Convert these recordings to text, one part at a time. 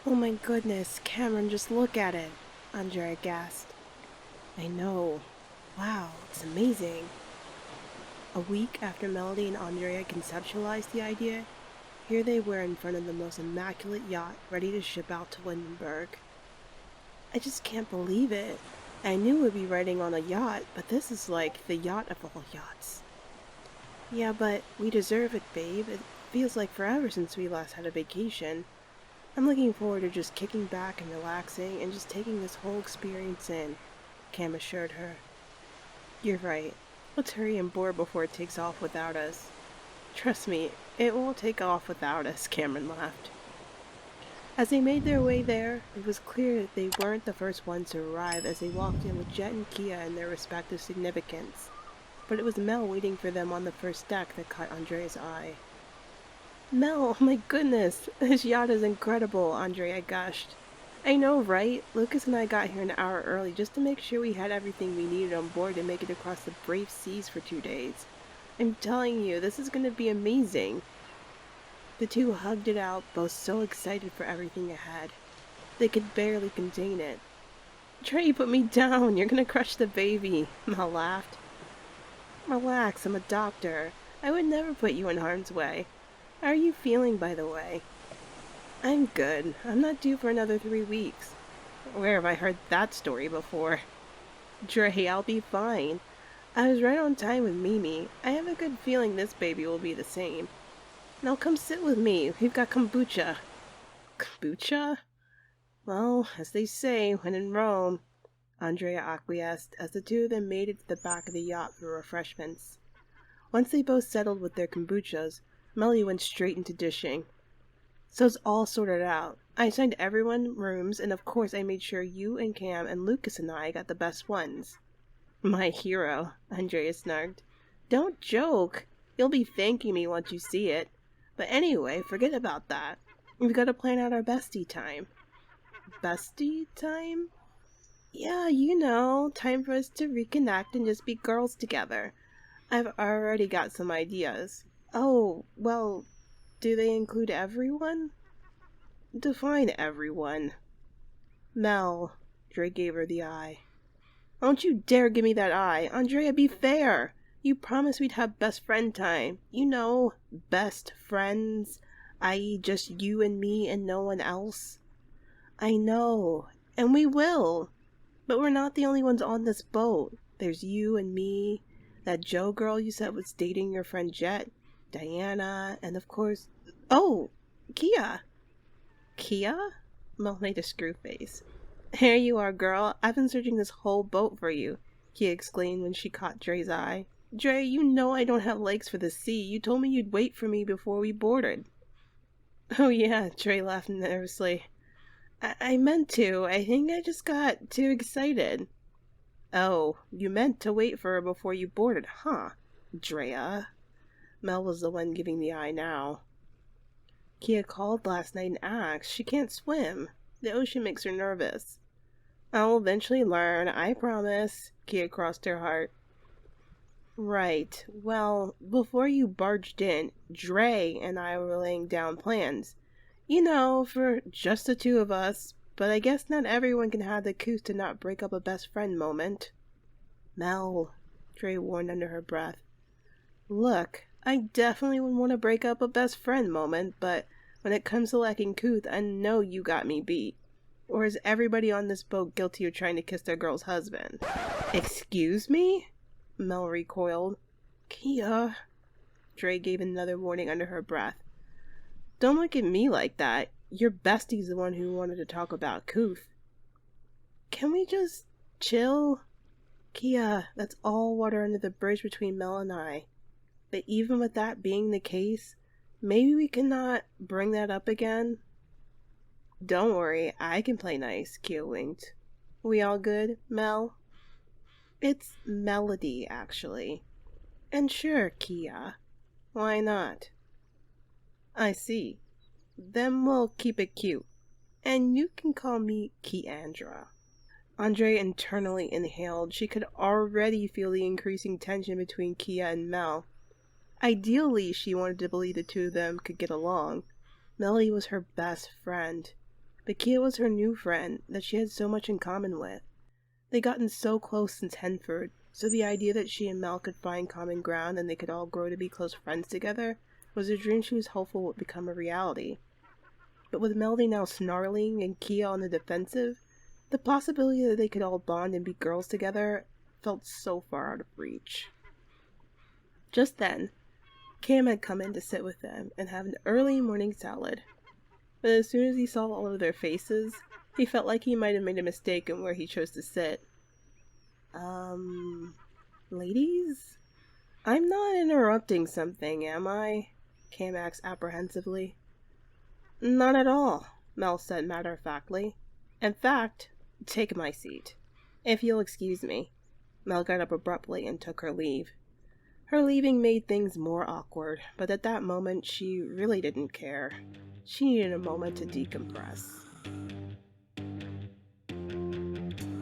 Oh my goodness, Cameron, just look at it, Andrea gasped. I know. Wow, it's amazing. A week after Melody and Andrea conceptualized the idea, here they were in front of the most immaculate yacht, ready to ship out to Lindenberg. I just can't believe it. I knew we'd be riding on a yacht, but this is like the yacht of all yachts. Yeah, but we deserve it, babe. It feels like forever since we last had a vacation. I'm looking forward to just kicking back and relaxing and just taking this whole experience in, Cam assured her. You're right. Let's hurry and board before it takes off without us. Trust me, it won't take off without us, Cameron laughed. As they made their way there, it was clear that they weren't the first ones to arrive as they walked in with Jett and Kea and their respective significance. But it was Mel waiting for them on the first deck that caught Andrea's eye. Mel, oh my goodness, this yacht is incredible, Andrea gushed. I know, right? Lucas and I got here an hour early just to make sure we had everything we needed on board to make it across the brave seas for 2 days. I'm telling you, this is going to be amazing. The two hugged it out, both so excited for everything ahead. They could barely contain it. Trey, put me down. You're going to crush the baby, Mel laughed. Relax, I'm a doctor. I would never put you in harm's way. How are you feeling, by the way? I'm good. I'm not due for another 3 weeks. Where have I heard that story before? Dre, I'll be fine. I was right on time with Mimi. I have a good feeling this baby will be the same. Now come sit with me. We've got kombucha. Kombucha? Well, as they say, when in Rome, Andrea acquiesced as the two of them made it to the back of the yacht for refreshments. Once they both settled with their kombuchas, Melly went straight into dishing. So it's all sorted out. I assigned everyone rooms, and of course I made sure you and Cam and Lucas and I got the best ones. My hero, Andrea snugged. Don't joke. You'll be thanking me once you see it. But anyway, forget about that. We've got to plan out our bestie time. Bestie time? Yeah, you know, time for us to reconnect and just be girls together. I've already got some ideas. Oh, well, do they include everyone? Define everyone. Mel, Dre gave her the eye. Don't you dare give me that eye. Andrea, be fair. You promised we'd have best friend time. You know, best friends, i.e. just you and me and no one else. I know, and we will. But we're not the only ones on this boat. There's you and me, that Jo girl you said was dating your friend Jett, Diana, and of course... Oh, Kea. Kea? Mel made a screw face. Here you are, girl. I've been searching this whole boat for you, Kea exclaimed when she caught Dre's eye. Dre, you know I don't have legs for the sea. You told me you'd wait for me before we boarded. Oh yeah, Dre laughed nervously. I meant to. I think I just got too excited. Oh, you meant to wait for her before you boarded, huh? Drea. Mel was the one giving the eye now. Kea called last night and asked. She can't swim. The ocean makes her nervous. I'll eventually learn, I promise. Kea crossed her heart. Right. Well, before you barged in, Dre and I were laying down plans. You know, for just the two of us, but I guess not everyone can have the couth to not break up a best friend moment. Mel, Dre warned under her breath. Look, I definitely would want to break up a best friend moment, but when it comes to lacking couth, I know you got me beat. Or is everybody on this boat guilty of trying to kiss their girl's husband? Excuse me? Mel recoiled. Kea. Dre gave another warning under her breath. Don't look at me like that. Your bestie's the one who wanted to talk about couth. Can we just chill? Kea, that's all water under the bridge between Mel and I. But even with that being the case, maybe we cannot bring that up again? Don't worry, I can play nice, Kea winked. We all good, Mel? It's Melody, actually. And sure, Kea. Why not? I see. Then we'll keep it cute. And you can call me Keandra. Andrea internally inhaled. She could already feel the increasing tension between Kea and Mel. Ideally, she wanted to believe the two of them could get along. Melody was her best friend. but Kea was her new friend that she had so much in common with. They'd gotten so close since Henford, so the idea that she and Mel could find common ground and they could all grow to be close friends together was a dream she was hopeful would become a reality. But with Melody now snarling and Kea on the defensive, the possibility that they could all bond and be girls together felt so far out of reach. Just then, Cam had come in to sit with them and have an early morning salad. But as soon as he saw all of their faces, he felt like he might have made a mistake in where he chose to sit. Ladies? I'm not interrupting something, am I? Cam asked apprehensively. Not at all, Mel said matter-of-factly. In fact, take my seat. If you'll excuse me. Mel got up abruptly and took her leave. Her leaving made things more awkward, but at that moment she really didn't care. She needed a moment to decompress.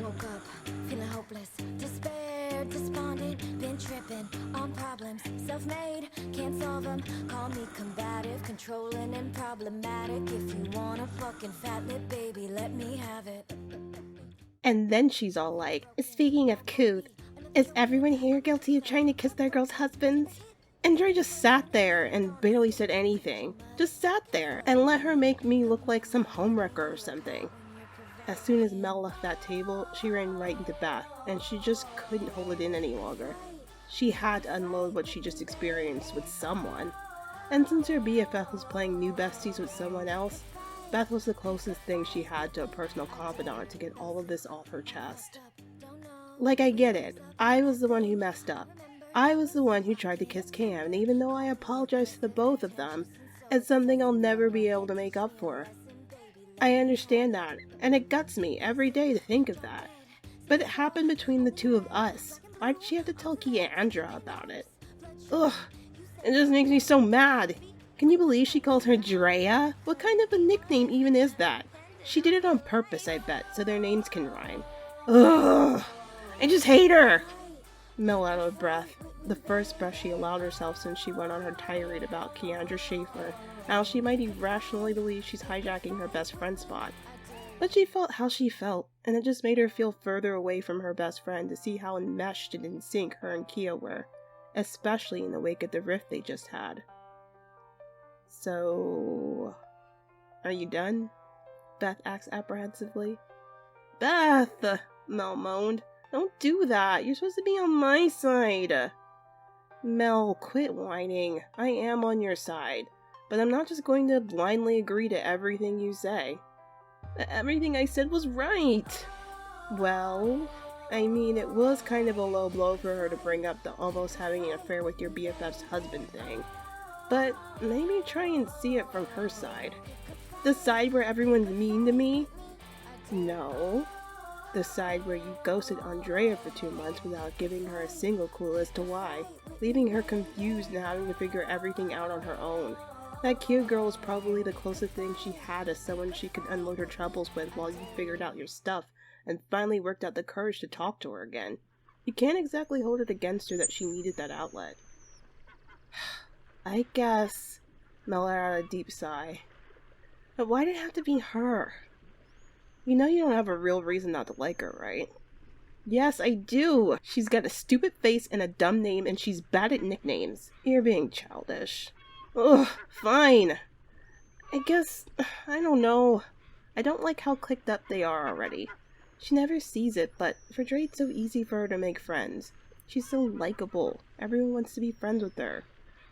Woke up, feeling hopeless, despair, despondent, been tripping on problems, self-made, can't solve them, call me combative, controlling and problematic, if you want a fucking fat lip, baby, let me have it. And then she's all like, speaking of couth, is everyone here guilty of trying to kiss their girls' husbands? Andrea just sat there and barely said anything. Just sat there and let her make me look like some homewrecker or something. As soon as Mel left that table, she ran right into Beth, and she just couldn't hold it in any longer. She had to unload what she just experienced with someone. And since her BFF was playing new besties with someone else, Beth was the closest thing she had to a personal confidant to get all of this off her chest. Like, I get it. I was the one who messed up. I was the one who tried to kiss Cam, and even though I apologize to the both of them, it's something I'll never be able to make up for. I understand that, and it guts me every day to think of that. But it happened between the two of us. Why did she have to tell Kea and Andrea about it? Ugh, it just makes me so mad. Can you believe she calls her Drea? What kind of a nickname even is that? She did it on purpose, I bet, so their names can rhyme. Ugh, I just hate her! Mel out of breath. The first breath she allowed herself since she went on her tirade about Keandra Schaefer, how she might irrationally believe she's hijacking her best friend's spot. But she felt how she felt, and it just made her feel further away from her best friend to see how enmeshed and in sync her and Kea were, especially in the wake of the rift they just had. So, are you done? Beth asked apprehensively. Beth! Mel moaned. Don't do that. You're supposed to be on my side. Mel, quit whining. I am on your side. But I'm not just going to blindly agree to everything you say. Everything I said was right. Well, I mean, it was kind of a low blow for her to bring up the almost having an affair with your BFF's husband thing. But maybe try and see it from her side. The side where everyone's mean to me? No. The side where you ghosted Andrea for 2 months without giving her a single clue as to why, leaving her confused and having to figure everything out on her own. That Kea girl was probably the closest thing she had as someone she could unload her troubles with while you figured out your stuff and finally worked out the courage to talk to her again. You can't exactly hold it against her that she needed that outlet. I guess, Mel let out a deep sigh. But why did it have to be her? You know you don't have a real reason not to like her, right? Yes, I do! She's got a stupid face and a dumb name, and she's bad at nicknames. You're being childish. Ugh, fine. I guess, I don't know. I don't like how clicked up they are already. She never sees it, but for Dre it's so easy for her to make friends. She's so likable. Everyone wants to be friends with her.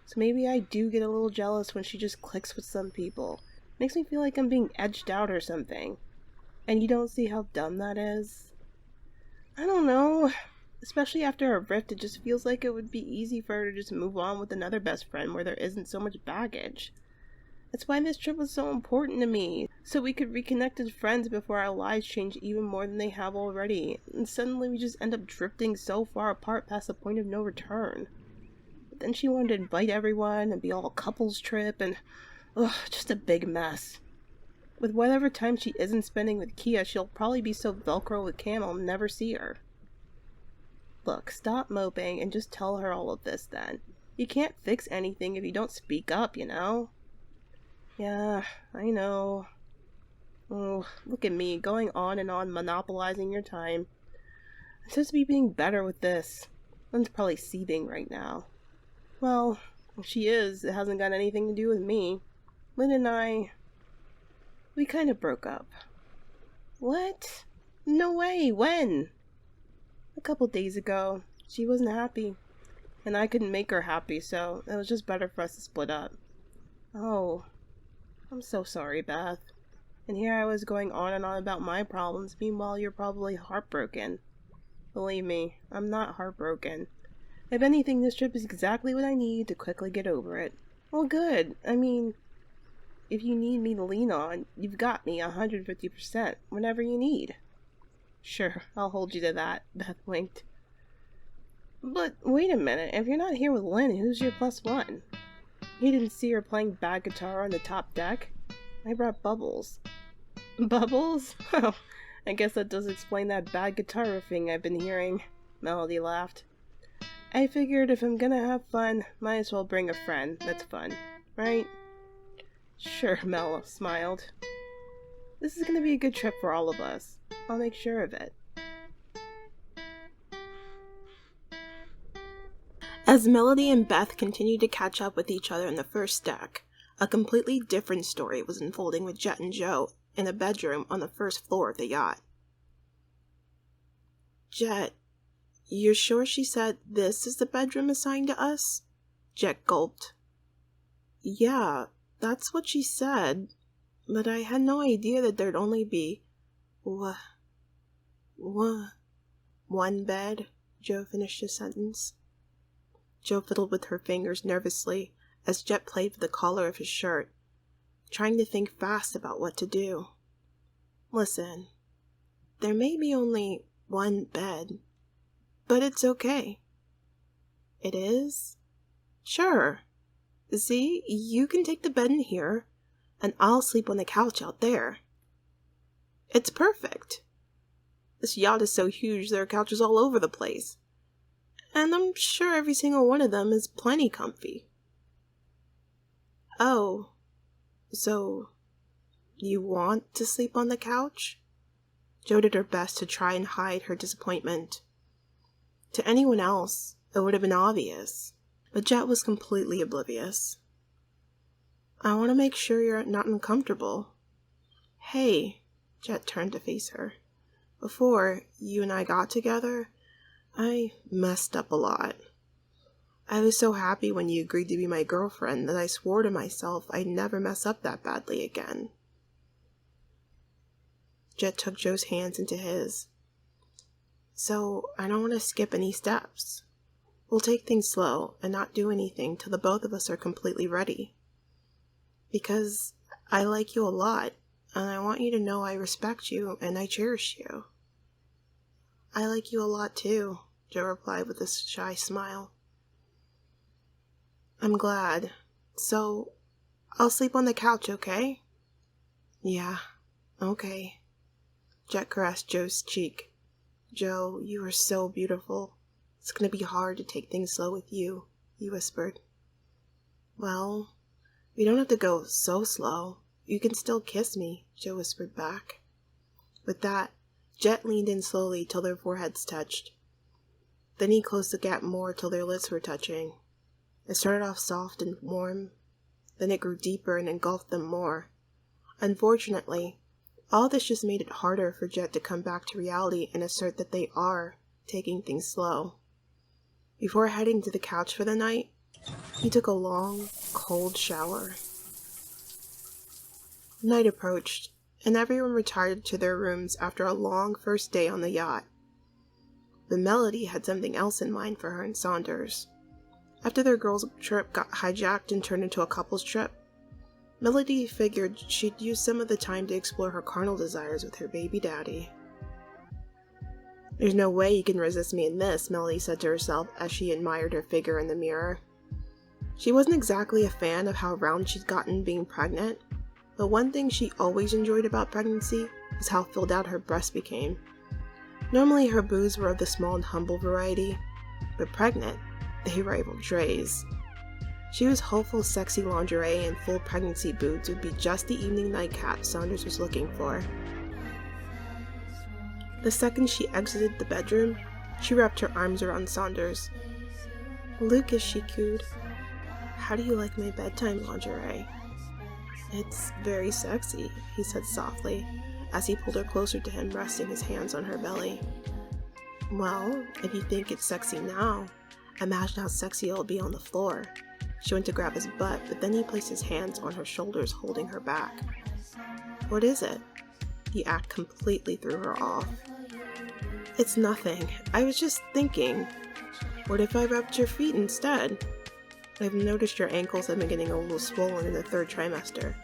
So maybe I do get a little jealous when she just clicks with some people. Makes me feel like I'm being edged out or something. And you don't see how dumb that is? I don't know. Especially after a rift, it just feels like it would be easy for her to just move on with another best friend where there isn't so much baggage. That's why this trip was so important to me, so we could reconnect as friends before our lives change even more than they have already, and suddenly we just end up drifting so far apart past the point of no return. But then she wanted to invite everyone and be all a couples trip, and just a big mess. With whatever time she isn't spending with Kea, she'll probably be so Velcro with Cam I'll never see her. Look, stop moping and just tell her all of this then. You can't fix anything if you don't speak up, you know? Yeah, I know. Oh, look at me, going on and on, monopolizing your time. I'm supposed to be being better with this. Lynn's probably seething right now. Well, if she is, it hasn't got anything to do with me. Lynn and I, we kind of broke up. What? No way, when? A couple days ago. She wasn't happy. And I couldn't make her happy, so it was just better for us to split up. Oh, I'm so sorry, Beth. And here I was going on and on about my problems, meanwhile you're probably heartbroken. Believe me, I'm not heartbroken. If anything, this trip is exactly what I need to quickly get over it. Well, good. I mean, if you need me to lean on, you've got me 150% whenever you need. Sure, I'll hold you to that, Beth winked. But wait a minute, if you're not here with Lynn, who's your +1? You didn't see her playing bad guitar on the top deck? I brought Bubbles. Bubbles? Oh, I guess that does explain that bad guitar riffing I've been hearing. Melody laughed. I figured if I'm gonna have fun, might as well bring a friend that's fun, right? Sure, Mel smiled. This is gonna be a good trip for all of us. I'll make sure of it. As Melody and Beth continued to catch up with each other in the first deck, a completely different story was unfolding with Jett and Jo in a bedroom on the first floor of the yacht. Jett, you're sure she said this is the bedroom assigned to us? Jett gulped. Yeah, that's what she said, but I had no idea that there'd only be one bed, Jo finished his sentence. Jo fiddled with her fingers nervously as Jett played with the collar of his shirt, trying to think fast about what to do. Listen, there may be only one bed, but it's okay. It is? Sure. See, you can take the bed in here, and I'll sleep on the couch out there. It's perfect. This yacht is so huge there are couches all over the place. And I'm sure every single one of them is plenty comfy. Oh, so you want to sleep on the couch? Jo did her best to try and hide her disappointment. To anyone else, it would have been obvious, but Jett was completely oblivious. I want to make sure you're not uncomfortable. Hey, Jett turned to face her. Before you and I got together, I messed up a lot. I was so happy when you agreed to be my girlfriend that I swore to myself I'd never mess up that badly again. Jett took Jo's hands into his. So, I don't want to skip any steps. We'll take things slow and not do anything till the both of us are completely ready. Because I like you a lot, and I want you to know I respect you and I cherish you. I like you a lot too, Jo replied with a shy smile. I'm glad. So, I'll sleep on the couch, okay? Yeah, okay. Jett caressed Jo's cheek. Jo, you are so beautiful. It's gonna be hard to take things slow with you, he whispered. Well, we don't have to go so slow. You can still kiss me, Jo whispered back. With that, Jett leaned in slowly till their foreheads touched. Then he closed the gap more till their lips were touching. It started off soft and warm, then it grew deeper and engulfed them more. Unfortunately, all this just made it harder for Jett to come back to reality and assert that they are taking things slow. Before heading to the couch for the night, he took a long, cold shower. Night approached, and everyone retired to their rooms after a long first day on the yacht. But Melody had something else in mind for her and Saunders. After their girls' trip got hijacked and turned into a couples trip, Melody figured she'd use some of the time to explore her carnal desires with her baby daddy. There's no way you can resist me in this, Melody said to herself as she admired her figure in the mirror. She wasn't exactly a fan of how round she'd gotten being pregnant, but one thing she always enjoyed about pregnancy was how filled out her breasts became. Normally her boobs were of the small and humble variety, but pregnant, they rivaled Dre's. She was hopeful sexy lingerie and full pregnancy boots would be just the evening nightcap Saunders was looking for. The second she exited the bedroom, she wrapped her arms around Saunders. "Lucas," she cooed, "how do you like my bedtime lingerie?" "It's very sexy," he said softly, as he pulled her closer to him, resting his hands on her belly. "Well, if you think it's sexy now, imagine how sexy it'll be on the floor." She went to grab his butt, but then he placed his hands on her shoulders, holding her back. "What is it?" The act completely threw her off. "It's nothing. I was just thinking, what if I rubbed your feet instead? I've noticed your ankles have been getting a little swollen in the 3rd trimester.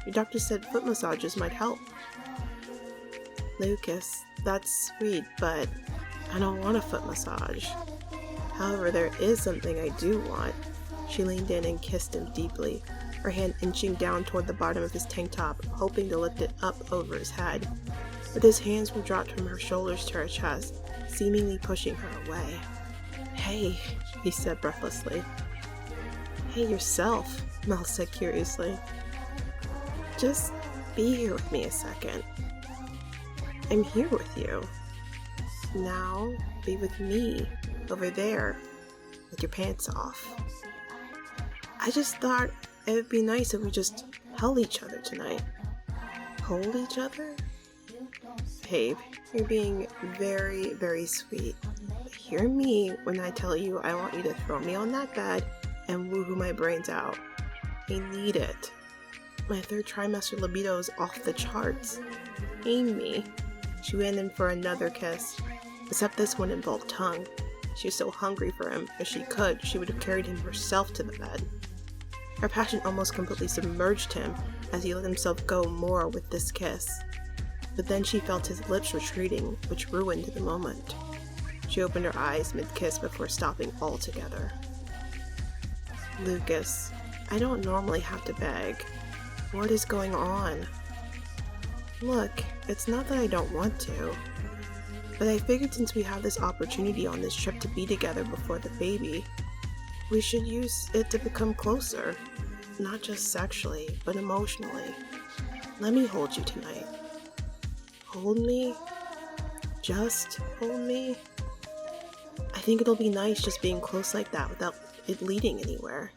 Your doctor said foot massages might help." "Lucas, that's sweet, but I don't want a foot massage. However, there is something I do want." She leaned in and kissed him deeply, her hand inching down toward the bottom of his tank top, hoping to lift it up over his head. But his hands were dropped from her shoulders to her chest, seemingly pushing her away. "Hey," he said breathlessly. "Hey yourself," Mel said curiously. "Just be here with me a second." "I'm here with you. Now, be with me, over there, with your pants off. I just thought it would be nice if we just held each other tonight." "Hold each other?" "Babe, you're being very, very sweet. But hear me when I tell you I want you to throw me on that bed and woohoo my brains out. I need it. My 3rd trimester libido is off the charts. Aim me." She went in for another kiss, except this one involved tongue. She was so hungry for him, if she could, she would have carried him herself to the bed. Her passion almost completely submerged him as he let himself go more with this kiss. But then she felt his lips retreating, which ruined the moment. She opened her eyes mid-kiss before stopping altogether. "Lucas, I don't normally have to beg. What is going on?" "Look, it's not that I don't want to, but I figured since we have this opportunity on this trip to be together before the baby, we should use it to become closer, not just sexually, but emotionally. Let me hold you tonight." "Hold me? Just hold me? I think it'll be nice just being close like that without it leading anywhere."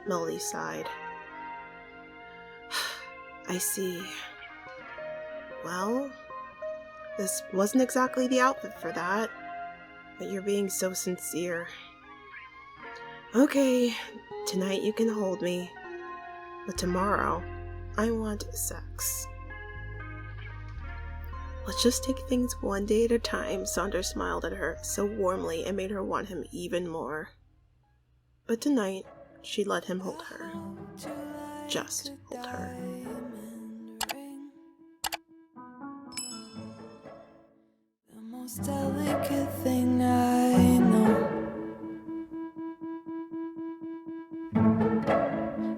Melody sighed. "I see. Well, this wasn't exactly the outfit for that, but you're being so sincere. Okay, tonight you can hold me, but tomorrow I want sex." "Let's just take things one day at a time," Saunders smiled at her so warmly it made her want him even more. But tonight, she let him hold her. Just hold her. The most delicate thing I know.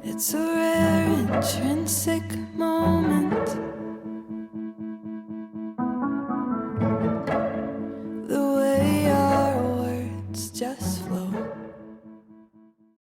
It's a rare intrinsic moment.